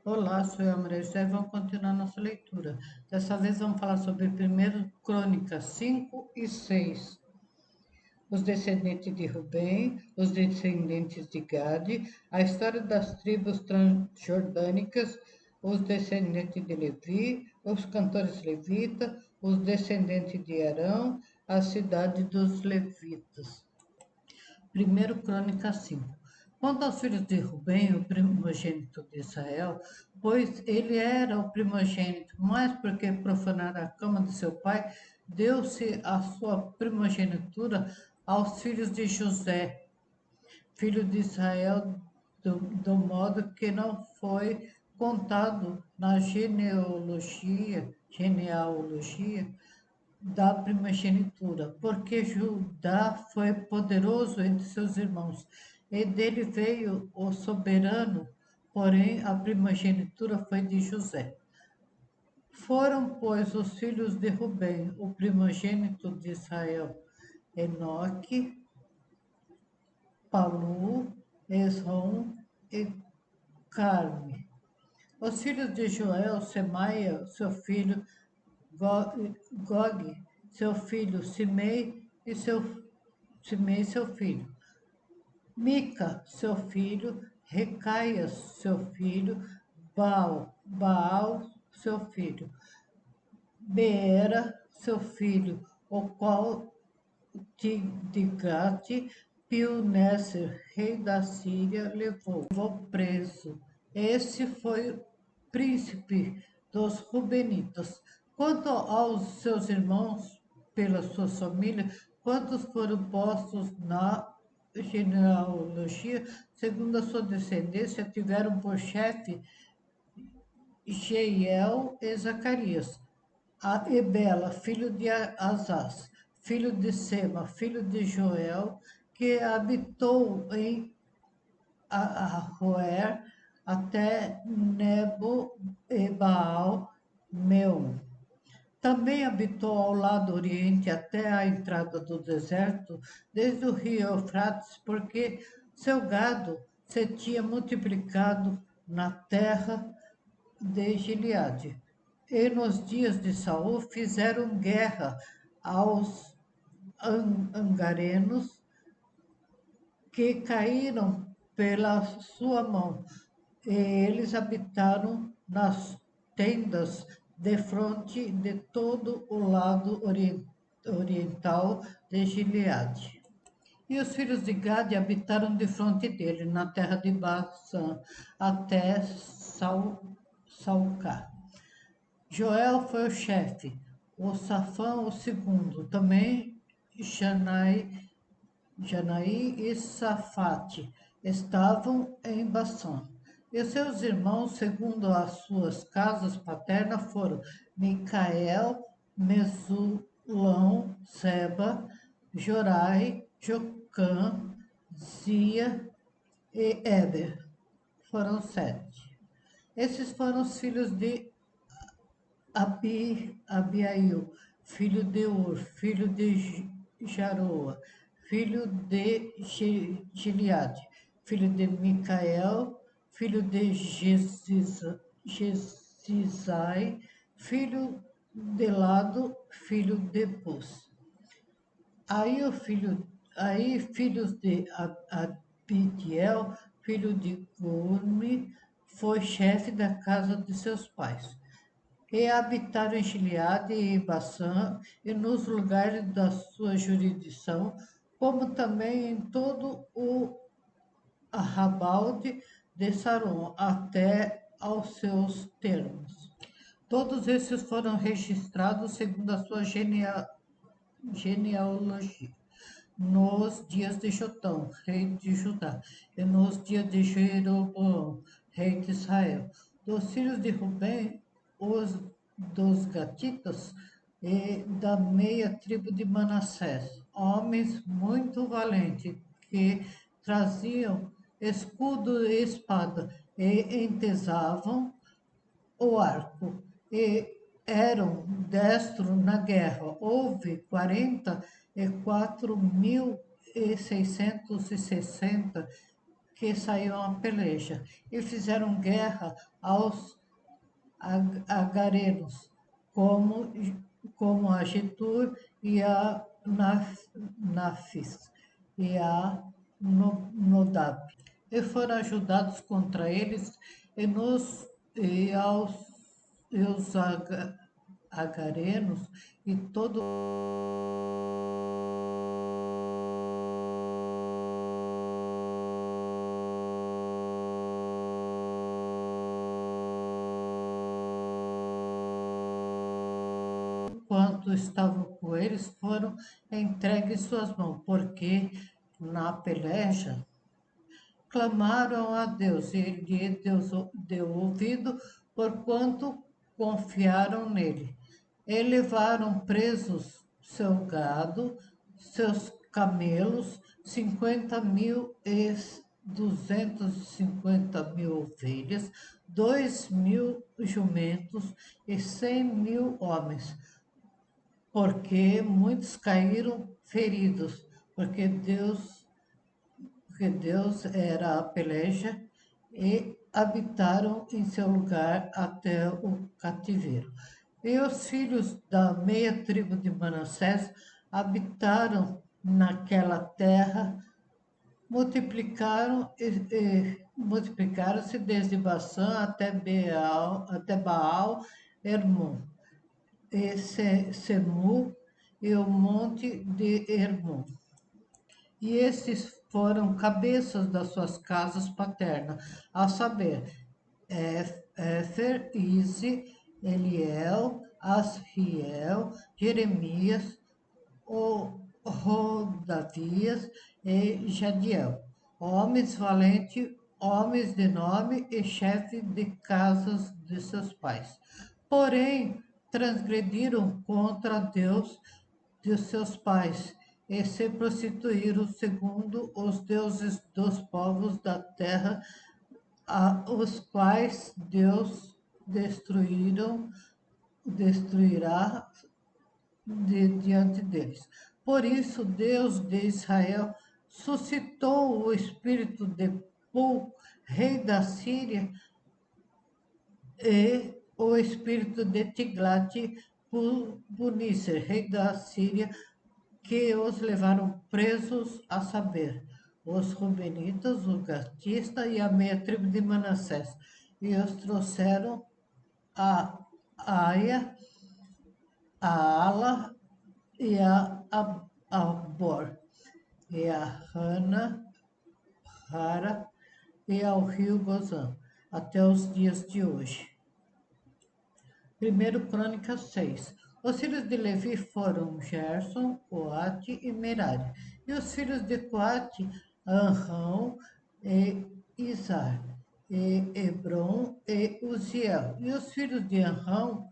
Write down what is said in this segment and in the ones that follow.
Olá, sou eu, a Maria José, e vamos continuar nossa leitura. Dessa vez vamos falar sobre 1 Crônicas 5 e 6. Os descendentes de Rubem, os descendentes de Gade, a história das tribos transjordânicas, os descendentes de Levi, os cantores levitas, os descendentes de Arão, a cidade dos levitas. 1 Crônicas 5. Quanto aos filhos de Rubem, o primogênito de Israel, pois ele era o primogênito, mas porque profanara a cama de seu pai, deu-se a sua primogenitura aos filhos de José, filho de Israel, do modo que não foi contado na genealogia da primogenitura, porque Judá foi poderoso entre seus irmãos, e dele veio o soberano, porém a primogenitura foi de José. Foram, pois, os filhos de Rubem, o primogênito de Israel, Enoque, Palu, Esrom e Carme. Os filhos de Joel, Semaia, seu filho, Gog, seu filho, Simei, seu filho. Mica, seu filho. Recaias, seu filho. Baal, seu filho. Beera, seu filho, o qual Tiglat Pilneser, rei da Síria, levou preso. Esse foi o príncipe dos Rubenitas. Quanto aos seus irmãos, pelas suas famílias, quantos foram postos na genealogia, segundo a sua descendência, tiveram por chefe Jeiel e Zacarias, a Ebela, filho de Azaz, filho de Sema, filho de Joel, que habitou em Arroer até Nebo e Baal Meon. Também habitou ao lado oriente até a entrada do deserto, desde o rio Eufrates, porque seu gado se tinha multiplicado na terra de Gileade. E nos dias de Saul fizeram guerra aos angarenos que caíram pela sua mão. E eles habitaram nas tendas de fronte de todo o lado oriental de Gileade. E os filhos de Gade habitaram de fronte dele, na terra de Baçã, até Salcar. Joel foi o chefe, o Safã o segundo, também Janaí e Safate estavam em Baçã. E seus irmãos, segundo as suas casas paternas, foram Micael, Mesulão, Seba, Jorai, Jocã, Zia e Éber. Foram 7. Esses foram os filhos de Abiail, filho de Ur, filho de Jaroa, filho de Gileade, filho de Micael, filho de Jesizai, filho de Lado, filho de Bus. Aí filhos de Abidiel, filho de Gurmi, foi chefe da casa de seus pais. E habitaram em Gileade e em Baçã, e nos lugares da sua jurisdição, como também em todo o arrabalde de Saron, até aos seus termos. Todos esses foram registrados segundo a sua genealogia. Nos dias de Jotão, rei de Judá, e nos dias de Jeroboão, rei de Israel. Dos filhos de Rubem, os dos gatitas e da meia tribo de Manassés, homens muito valentes, que traziam escudo e espada, e entesavam o arco, e eram destros na guerra. Houve 44.660 que saíam à peleja e fizeram guerra aos agarenos, como, como a Getur e a Nafis e a Nodab. E foram ajudados contra eles e, nos, e, aos, e os agarenos e todo quanto estavam com eles foram entregues em suas mãos, porque na peleja clamaram a Deus e ele deu ouvido, porquanto confiaram nele. E levaram presos seu gado, seus camelos, 50.000 e 250.000 ovelhas, 2.000 jumentos e 100.000 homens, porque muitos caíram feridos, porque Deus era a peleja e habitaram em seu lugar até o cativeiro. E os filhos da meia tribo de Manassés habitaram naquela terra, multiplicaram-se desde Baçã até Baal Hermon, e Semu e o monte de Hermon. E estes foram cabeças das suas casas paternas, a saber, Éfer, Ize, Eliel, Asriel, Jeremias, Rodavias e Jadiel, homens valentes, homens de nome e chefes de casas de seus pais. Porém, transgrediram contra Deus de seus pais e se prostituíram segundo os deuses dos povos da terra, os quais Deus destruirá diante deles. Por isso, Deus de Israel suscitou o espírito de Pul, rei da Síria, e o espírito de Tiglat-Pileser, rei da Síria, que os levaram presos, a saber, os Rubenitas, os Gatistas e a meia tribo de Manassés, e os trouxeram a Aia, a Ala e a Bor, e a Hara e ao rio Gozã, até os dias de hoje. 1 Crônicas 6. Os filhos de Levi foram Gerson, Coate e Merari. E os filhos de Coate, Anrão e Izar, e Hebron e Uziel. E os filhos de Anrão,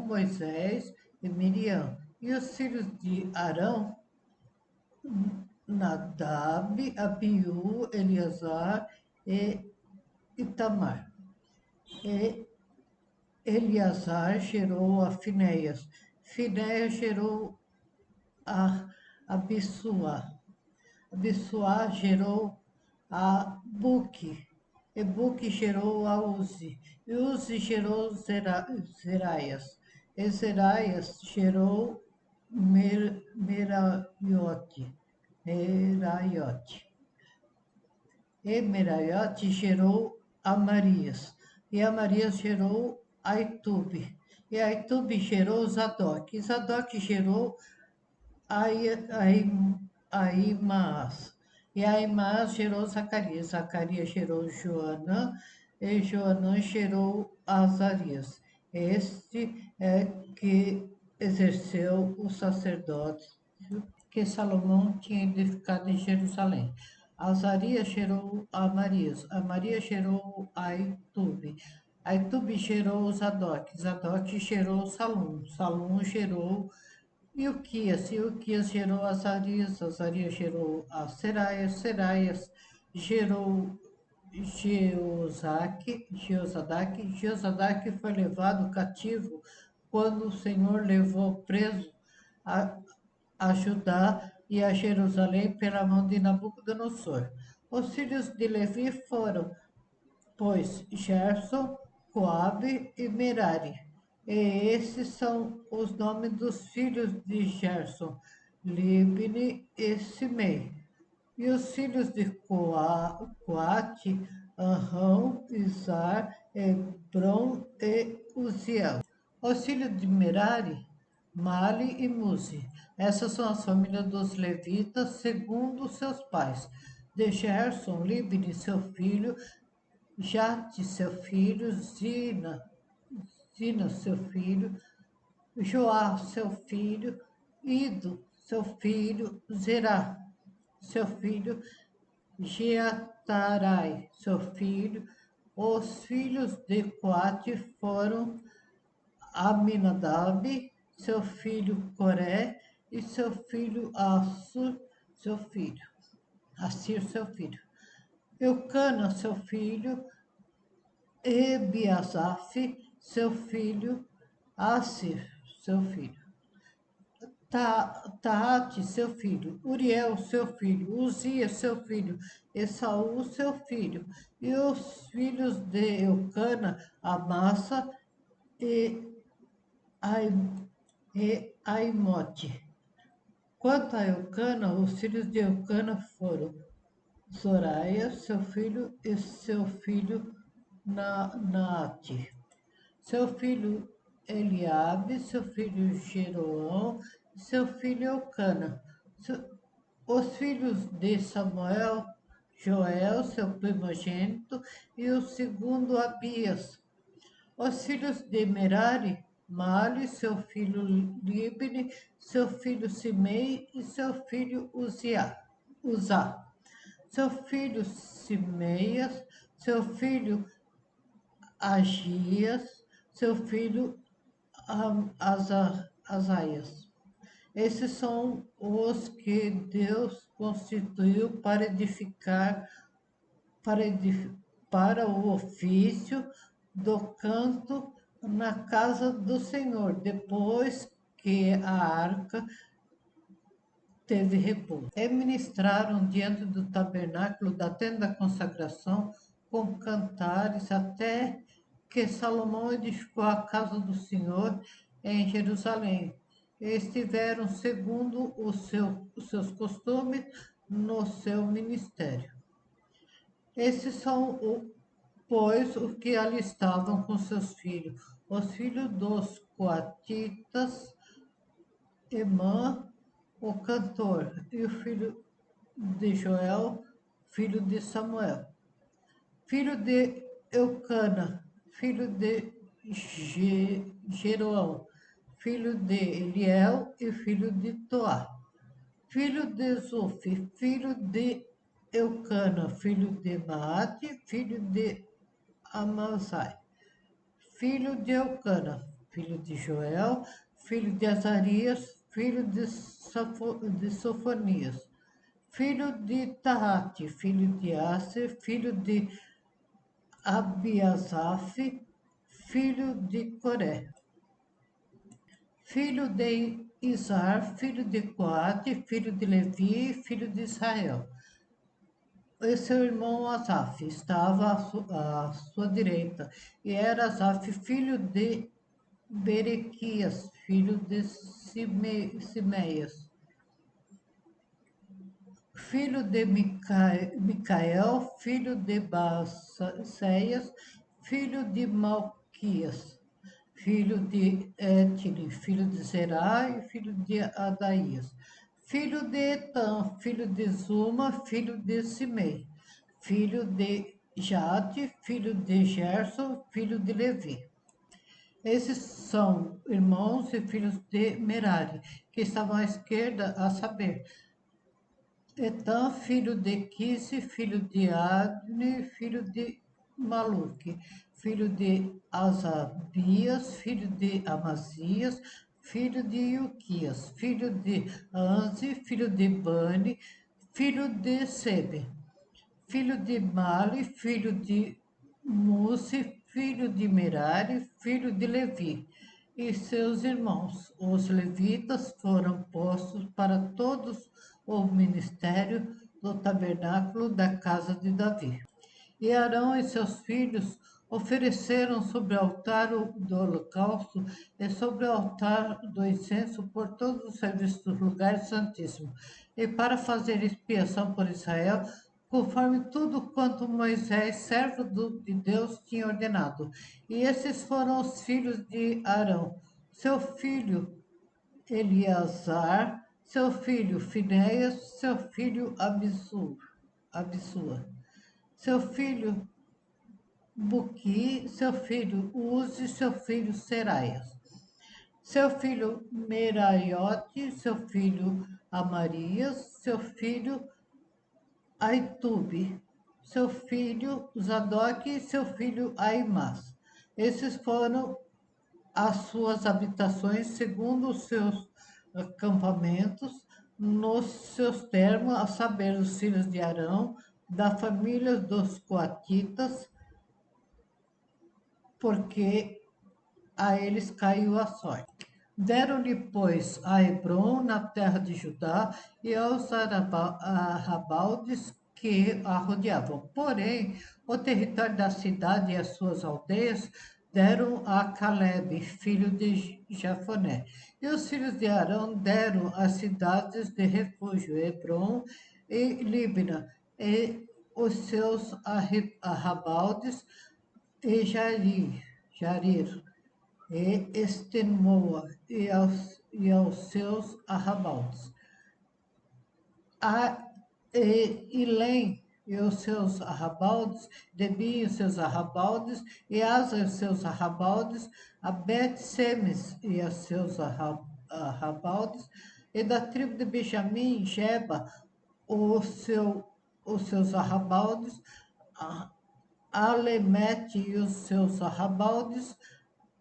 Moisés e Miriam. E os filhos de Arão, Nadab, Abiú, Eleazar e Itamar. E Eleazar gerou a Finéias, Finéias gerou a Abissuá, Abissuá gerou a Buque, e Buque gerou a Uzi, e Uzi gerou Zeraias, e Zeraias gerou Meraiote, e Meraiote gerou Amarias, e Amarias gerou Aitube, e Aitube gerou Zadok, e Zadok gerou Aimaas, e Aimaas gerou Zacarias, Zacarias gerou Joanã, e Joanã gerou Azarias. Este é que exerceu o sacerdócio que Salomão tinha edificado em Jerusalém. Azarias gerou Amarias, Amarias gerou Aitube, Aitube gerou Zadok, Zadok gerou Salum, Salum gerou Ilquias, Ilquias gerou Azarias, Azarias gerou a Seraias, Seraias gerou Jeozadak foi levado cativo quando o Senhor levou preso a Judá e a Jerusalém pela mão de Nabucodonosor. Os filhos de Levi foram, pois, Gerson, Coabe e Merari. E esses são os nomes dos filhos de Gerson, Libni e Simei. E os filhos de Coate, Arão, Izar, Hebron e Uziel. Os filhos de Merari, Mali e Muzi. Essas são as famílias dos levitas, segundo seus pais. De Gerson, Libni, seu filho, Jate, seu filho, Zina, seu filho, Joá, seu filho, Ido, seu filho, Zerá, seu filho, Jeatarai, seu filho. Os filhos de Coate foram Aminadab, seu filho Coré, e seu filho Assur, seu filho. Assir, seu filho. Eucana, seu filho, Ebiasaf, seu filho, Assir, seu filho. Taate, seu filho, Uriel, seu filho, Uzias, seu filho, Esaú, seu filho, e os filhos de Eucana, Amassa e Aimote. Quanto a Eucana, os filhos de Eucana foram Zoraia, seu filho, e seu filho Naate. Seu filho Eliabe, seu filho Jeroão, seu filho Eucana. Os filhos de Samuel, Joel, seu primogênito, e o segundo Abias. Os filhos de Merari, Mali, seu filho Libni, seu filho Simei e seu filho Uzá. Seu filho Simeias, seu filho Agias, seu filho Azaias. Esses são os que Deus constituiu para o ofício do canto na casa do Senhor, depois que a arca teve repouso. E ministraram diante do tabernáculo da tenda da consagração com cantares até que Salomão edificou a casa do Senhor em Jerusalém. E estiveram segundo os seus costumes no seu ministério. Esses são, pois, os que ali estavam com seus filhos. Os filhos dos coatitas, Emã, o cantor, e o filho de Joel, filho de Samuel. Filho de Eucana, filho de Jeroão, filho de Eliel e filho de Toá. Filho de Zuf, filho de Eucana, filho de Maate, filho de Amasai. Filho de Eucana, filho de Joel, filho de Azarias, filho de Sofonias. Filho de Tahate, filho de Aser, filho de Abiasaf, filho de Coré. Filho de Izar, filho de Coate, filho de Levi, filho de Israel. E seu irmão Asaf estava à sua direita, e era Asaf filho de Berequias, filho de Simeias, filho de Micael, filho de Basseias, filho de Malquias, filho de Etni, filho de Zerá e filho de Adaías, filho de Etam, filho de Zuma, filho de Simei, filho de Jade, filho de Gerson, filho de Levi. Esses são irmãos e filhos de Merari, que estavam à esquerda, a saber, Etam, filho de Quise, filho de Adne, filho de Maluque, filho de Asabias, filho de Amazias, filho de Ilquias, filho de Anzi, filho de Bani, filho de Sebe, filho de Mali, filho de Musi, filho de Merari, filho de Levi, e seus irmãos. Os levitas foram postos para todos o ministério do tabernáculo da casa de Davi. E Arão e seus filhos ofereceram sobre o altar do holocausto e sobre o altar do incenso por todos os serviços dos lugares santíssimos, e para fazer expiação por Israel, conforme tudo quanto Moisés, servo de Deus, tinha ordenado. E esses foram os filhos de Arão: seu filho Eleazar, seu filho Finéias, seu filho Abissua, seu filho Buqui, seu filho Uzi, seu filho Seraias, seu filho Meraiote, seu filho Amarias, seu filho Aitube, seu filho Zadok e seu filho Aimás. Esses foram as suas habitações segundo os seus acampamentos, nos seus termos, a saber, os filhos de Arão, da família dos coatitas, porque a eles caiu a sorte. Deram-lhe, pois, a Hebron, na terra de Judá, e aos arrabaldes que a rodeavam. Porém, o território da cidade e as suas aldeias deram a Caleb, filho de Jafoné. E os filhos de Arão deram as cidades de refúgio, Hebron e Líbina, e os seus arrabaldes, e Jarir e Estenoa e aos seus arrabaldes. Ilém e os seus arrabaldes, Debi e os seus arrabaldes, e Asa e os seus arrabaldes, a Bet-Semes e os seus arrabaldes, e da tribo de Benjamim, Geba, os seus arrabaldes, Alemete e os seus arrabaldes,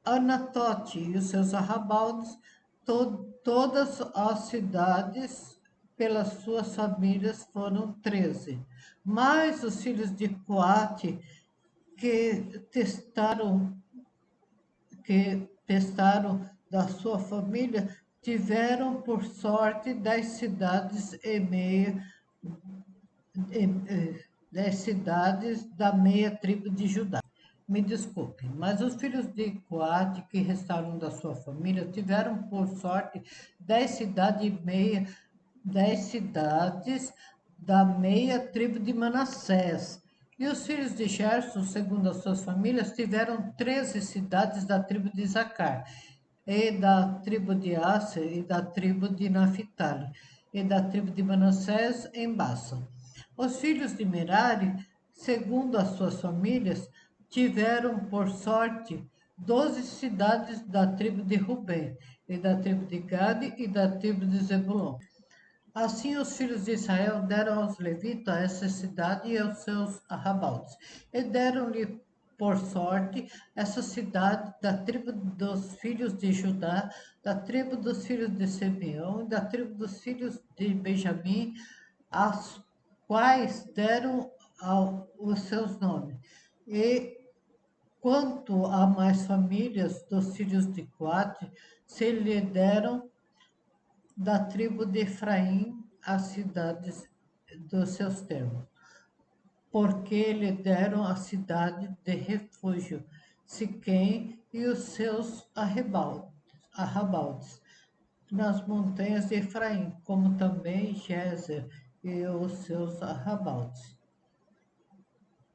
Anatote e os seus arrabaldes, todas as cidades, pelas suas famílias, foram 13. Mas os filhos de Coate, que testaram da sua família, tiveram por sorte 10 cidades e meia, 10 cidades da meia tribo de Judá. Me desculpe, mas os filhos de Coate, que restaram da sua família, tiveram por sorte 10 cidades e meia, 10 cidades da meia tribo de Manassés. E os filhos de Gerson, segundo as suas famílias, tiveram 13 cidades da tribo de Isacar, e da tribo de Asser, e da tribo de Naphtali, e da tribo de Manassés em Bassa. Os filhos de Merari, segundo as suas famílias, tiveram por sorte 12 cidades da tribo de Rubem, e da tribo de Gade e da tribo de Zebulon. Assim os filhos de Israel deram aos levitas essa cidade e aos seus arrabaldes, e deram-lhe por sorte essa cidade da tribo dos filhos de Judá, da tribo dos filhos de Simeão, da tribo dos filhos de Benjamim, as quais deram os seus nomes. E quanto a mais famílias dos filhos de Coate, se lhe deram da tribo de Efraim as cidades dos seus termos, porque lhe deram a cidade de refúgio, Siquém e os seus arrabaldes, nas montanhas de Efraim, como também Gézer e os seus arrabaldes,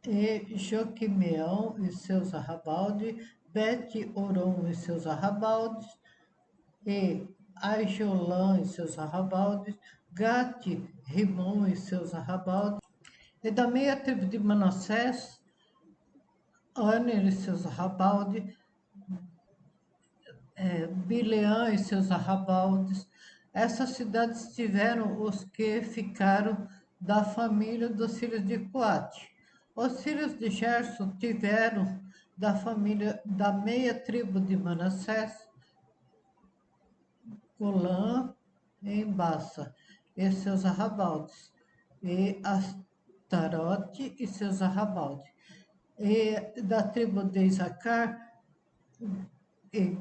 e Joquimeão e seus arrabaldes, Bet-Oron e seus arrabaldes, e Aijolã e seus arrabaldes, Gate, Rimon e seus arrabaldes, e da meia tribo de Manassés, Aner e seus arrabaldes, Bileã e seus arrabaldes. Essas cidades tiveram os que ficaram da família dos filhos de Coate. Os filhos de Gerson tiveram da família da meia tribo de Manassés, Golã em Bassa e seus arrabaldes, e Astarote e seus arrabaldes, e da tribo de Isacar, e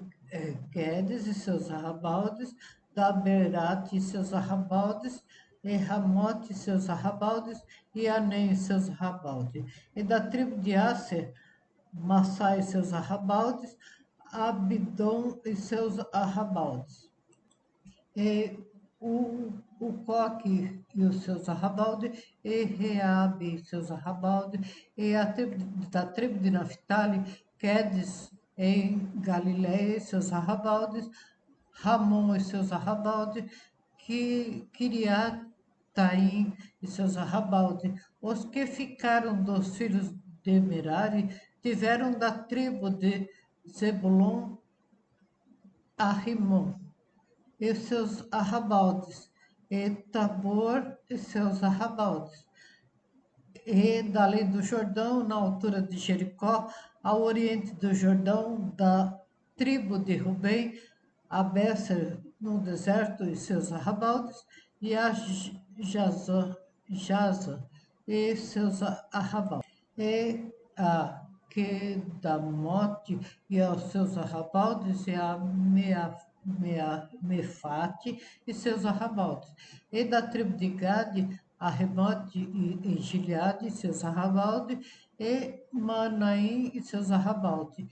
Guedes e seus arrabaldes, da Berate e seus arrabaldes, e Ramote e seus arrabaldes, e Anem e seus arrabaldes. E da tribo de Asser, Massá e seus arrabaldes, Abidom e seus arrabaldes. E o Coque e os seus arrabaldes, e Reabe e seus arrabaldes, e da tribo de Naphtali, Quedes em Galiléia e seus arrabaldes, Ramon e seus arrabaldes, Kiriataim e seus arrabaldes. Os que ficaram dos filhos de Merari tiveram da tribo de Zebulon a Rimon e seus arrabaldes, e Tabor e seus arrabaldes, e dali do Jordão, na altura de Jericó, ao oriente do Jordão, da tribo de Rubem, a Besser no deserto e seus arrabaldes, e a Jaza e seus arrabaldes, e a Quedamote e aos seus arrabaldes, e a Mefate e seus arrabaldes, e da tribo de Gade, a Remote e Gileade e seus arrabaldes, e Manaim e seus arrabaldes,